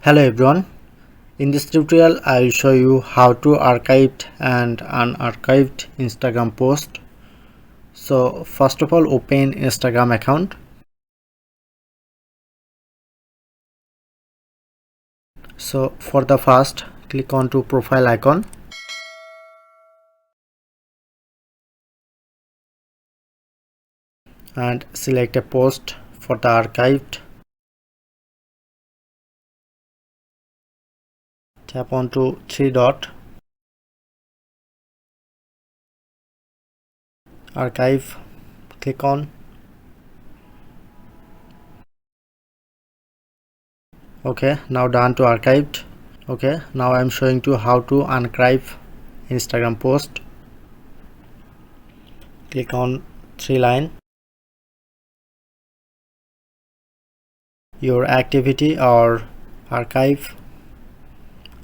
Hello everyone, in this tutorial I will show you how to archive and unarchived Instagram post. So first of all, open Instagram account. So for the first, click on to profile icon and select a post for the archived. Tap on to three dot, archive, click on. Okay, now done to archived. Okay, now I am showing you how to archive Instagram post. Click on three line, your activity or archive.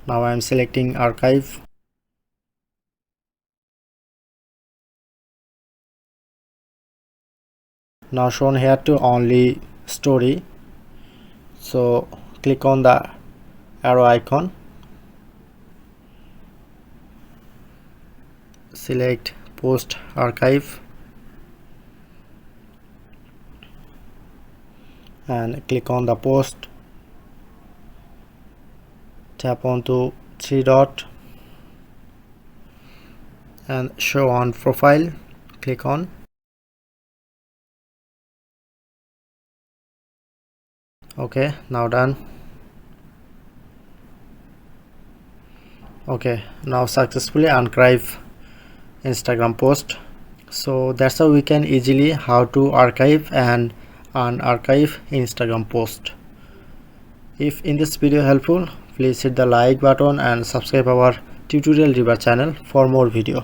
Now I am selecting archive. Now shown here to only story, so click on the arrow icon, select post archive and click on the post. Tap on to three dot and show on profile, click on. Okay, now done. Okay, now successfully archive Instagram post. So that's how we can easily how to archive and unarchive Instagram post. If in this video helpful, please hit the like button and subscribe our tutorial river channel for more video.